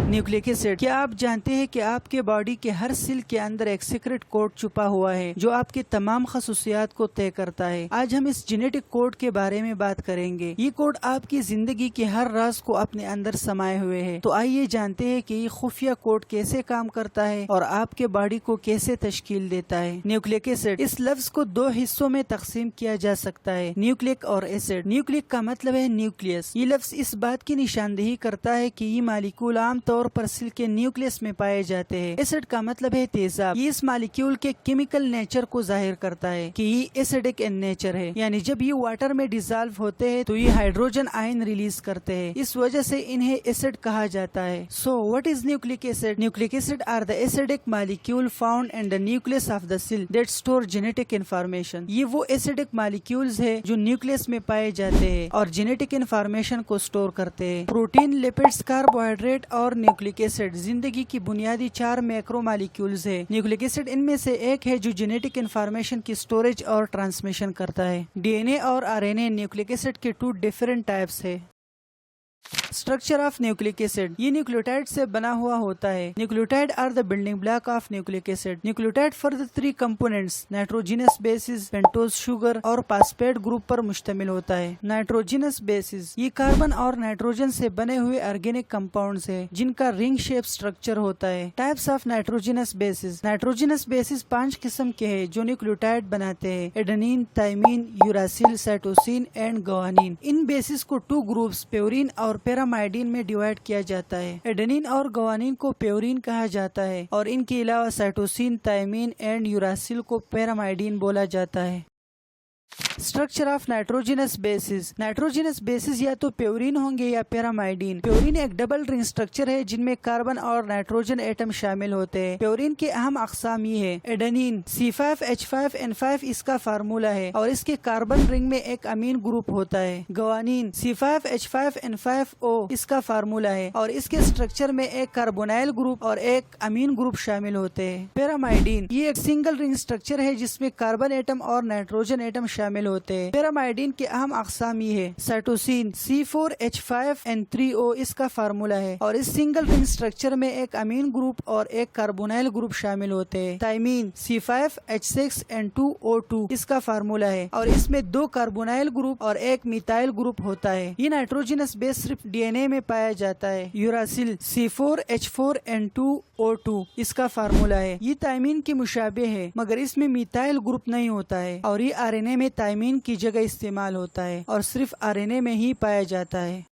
Nucleic acid. क्या आप जानते हैं कि आपके बॉडी के हर सेल के अंदर एक सीक्रेट कोड छुपा हुआ है जो आपकी तमाम खसूसियात को तय करता है। आज हम इस जेनेटिक कोड के बारे में बात करेंगे। ये कोड आपकी जिंदगी के हर राज को अपने अंदर समाये हुए है। तो आइए जानते हैं कि ये खुफिया कोड कैसे काम करता है और आपके बॉडी को कैसे तश्कील देता है। न्यूक्लिक एसिड, इस लफ्ज को दो हिस्सों में तकसीम किया जा सकता है, न्यूक्लिक और एसिड। न्यूक्लिक का मतलब है न्यूक्लियस। ये लफ्ज इस बात की निशानदेही करता है कि ये मालिक्यूल आम तौर पर सेल के न्यूक्लियस में पाए जाते हैं। एसिड का मतलब है तेजाब। ये इस मालिक्यूल के केमिकल नेचर को जाहिर करता है कि ये एसिडिक इन नेचर है, यानी जब ये वाटर में डिजॉल्व होते हैं तो ये हाइड्रोजन आयन रिलीज करते हैं। इस वजह से इन्हें एसिड कहा जाता है। So what is nucleic acid? Nucleic acid are the acidic molecule found in the nucleus of the cell that store genetic information. ये वो एसिडिक मालिक्यूल्स है जो न्यूक्लियस में पाए जाते हैं और जेनेटिक इन्फॉर्मेशन को स्टोर करते हैं। प्रोटीन, लिपिड्स, कार्बोहाइड्रेट और न्यूक्लिक एसिड जिंदगी की बुनियादी 4 मैक्रो मालिक्यूल्स है। न्यूक्लिक एसिड इनमें से एक है जो जेनेटिक इन्फॉर्मेशन की स्टोरेज और ट्रांसमिशन करता है। डीएनए और आरएनए न्यूक्लिक एसिड के 2 डिफरेंट टाइप्स है। स्ट्रक्चर ऑफ न्यूक्लिक एसिड, ये न्यूक्लियोटाइड से बना हुआ होता है। Nucleotide are the building block of nucleic acid. Nucleotide for the 3 components nitrogenous bases, pentose sugar और फास्फेट ग्रुप पर मुश्तमिल होता है। नाइट्रोजिनस बेसिस, ये कार्बन और नाइट्रोजन से बने हुए ऑर्गेनिक कंपाउंड्स है जिनका रिंग शेप स्ट्रक्चर होता है। Types of nitrogenous bases, nitrogenous bases 5 किस्म के हैं जो न्यूक्लियोटाइड बनाते हैं। Adenine, thymine, uracil, cytosine and guanine. इन बेसिस को 2 ग्रुप्स प्योरीन और पैरामाइडिन में डिवाइड किया जाता है। एडेनिन और गुआनिन को प्योरीन कहा जाता है और इनके अलावा साइटोसिन, थाइमीन एंड यूरासिल को पैरामाइडिन बोला जाता है। Structure of nitrogenous bases, nitrogenous basis या तो प्योरीन होंगे या पैरामाइडिन। प्योरीन एक डबल रिंग स्ट्रक्चर है जिनमें कार्बन और नाइट्रोजन एटम शामिल होते हैं। प्योरीन के अहम अकसाम ये है। एडेनिन C5H5N5 इसका फार्मूला है और इसके कार्बन रिंग में एक अमीन ग्रुप होता है। गुआनिन C5H5N5O इसका फार्मूला है और इसके स्ट्रक्चर में एक कार्बोनाइल ग्रुप और एक अमीन ग्रुप शामिल होते हैं। पैरामाइडिन, ये एक सिंगल रिंग स्ट्रक्चर है जिसमें कार्बन एटम और नाइट्रोजन एटम शामिल होते हैं। पैरामाइडिन के अहम अकसाम ये है। साइटोसिन C4H5N3O इसका फार्मूला है और इस सिंगल रिंग स्ट्रक्चर में एक अमीन ग्रुप और एक कार्बोनाइल ग्रुप शामिल होते हैं। थाइमीन C5H6N2O2 इसका फार्मूला है और इसमें 2 कार्बोनाइल ग्रुप और एक मिथाइल ग्रुप होता है। ये नाइट्रोजिनस बेस सिर्फ डीएनए में पाया जाता है। यूरासिल C4H4N2O2 इसका फार्मूला है। ये थाइमीन के मुशाबे है मगर इसमें मिथाइल ग्रुप नहीं होता है और ये आरएनए में थाइमीन की जगह इस्तेमाल होता है और सिर्फ आरएनए में ही पाया जाता है।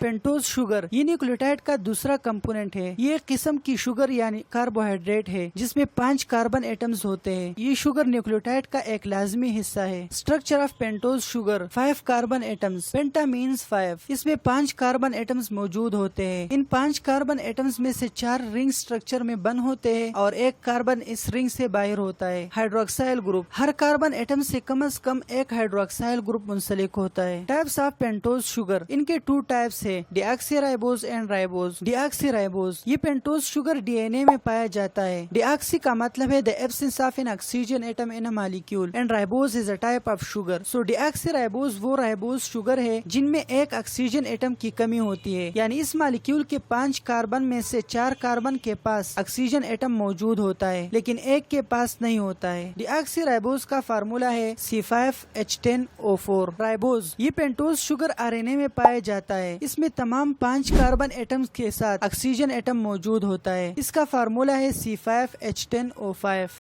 पेंटोज शुगर, ये न्यूक्लियोटाइड का दूसरा कंपोनेंट है। ये एक किस्म की शुगर यानी कार्बोहाइड्रेट है जिसमें 5 कार्बन एटम्स होते हैं। ये शुगर न्यूक्लियोटाइड का एक लाजमी हिस्सा है। Structure of pentose sugar, 5 carbon atoms. Penta means 5, इसमें 5 कार्बन एटम्स मौजूद होते हैं। इन 5 कार्बन एटम्स में से 4 रिंग स्ट्रक्चर में बंद होते हैं और एक कार्बन इस रिंग से बाहर होता है। हाइड्रोक्साइल ग्रुप, हर कार्बन एटम से कम एक हाइड्रोक्साइल ग्रुप मुंसलिक होता है। टाइप्स ऑफ पेंटोज शुगर, इनके 2 टाइप्स है, डीऑक्सीराइबोज एंड राइबोज। डीऑक्सीराइबोज, ये पेंटोज शुगर डीएनए में पाया जाता है। डीऑक्सी का मतलब है the absence of N oxygen atom in a molecule and ribose is a type of sugar. So deoxyribose वो राइबोज शुगर है जिनमें एक ऑक्सीजन एटम की कमी होती है, यानी इस मॉलिक्यूल के 5 कार्बन में से 4 कार्बन के पास ऑक्सीजन एटम मौजूद होता है लेकिन एक के पास नहीं होता है। डीऑक्सीराइबोज का फार्मूला है C5H10O4। राइबोज, ये पेंटोज शुगर आरएनए में पाया जाता है। इसमें तमाम 5 कार्बन एटम्स के साथ ऑक्सीजन एटम मौजूद होता है। इसका फार्मूला है C5H10O5।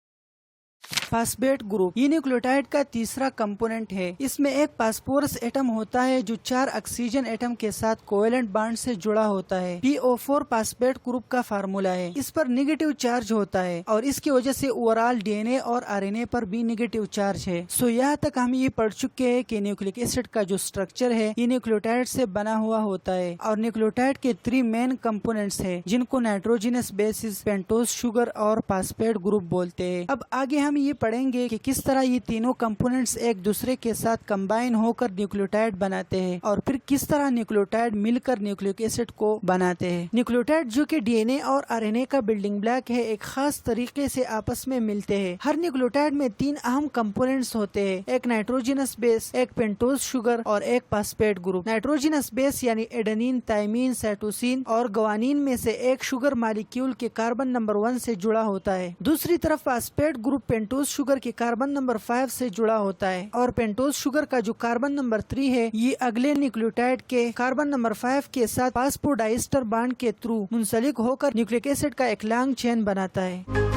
फास्फेट ग्रुप, ये न्यूक्लियोटाइड का तीसरा कंपोनेंट है। इसमें एक फास्फोरस एटम होता है जो 4 ऑक्सीजन एटम के साथ कोवेलेंट बॉन्ड से जुड़ा होता है। PO4 फास्फेट ग्रुप का फार्मूला है। इस पर नेगेटिव चार्ज होता है और इसकी वजह से ओवरऑल डीएनए और आरएनए पर भी नेगेटिव चार्ज है। सो यहाँ तक हम ये पढ़ चुके हैं कि न्यूक्लिक एसिड का जो स्ट्रक्चर है ये न्यूक्लियोटाइड से बना हुआ होता है और न्यूक्लियोटाइड के 3 मेन कंपोनेंट्स है जिनको नाइट्रोजिनस बेसिस, पेंटोज शुगर और फास्फेट ग्रुप बोलते हैं। अब आगे हम ہم یہ پڑھیں گے کہ کس طرح یہ تینوں کمپوننٹس ایک دوسرے کے ساتھ کمبائن ہو کر نیوکلیوٹائڈ بناتے ہیں اور پھر کس طرح نیوکلیوٹائڈ مل کر نیوکلیک ایسڈ کو بناتے ہیں۔ نیوکلیوٹائڈ جو کہ ڈی این اے اور آر این اے کا بلڈنگ بلاک ہے، ایک خاص طریقے سے آپس میں ملتے ہیں۔ ہر نیوکلیوٹائڈ میں 3 اہم کمپوننٹس ہوتے ہیں، ایک نائٹروجنس بیس، ایک پینٹوز شوگر اور ایک فاسفیٹ گروپ۔ نائٹروجنس بیس یعنی ایڈنین، تائمین، سائٹوسین اور گوانین میں سے ایک شوگر مالیکیول کے کاربن نمبر 1 سے جڑا ہوتا ہے۔ دوسری طرف فاسفیٹ گروپ پینٹوز شوگر کے کاربن نمبر 5 سے جڑا ہوتا ہے اور پینٹوز شوگر کا جو کاربن نمبر 3 ہے یہ اگلے نیوکلیوٹائڈ کے کاربن نمبر 5 کے ساتھ فاسفوڈائسٹر بانڈ کے تھرو منسلک ہو کر نیوکلیک ایسڈ کا ایک لانگ چین بناتا ہے۔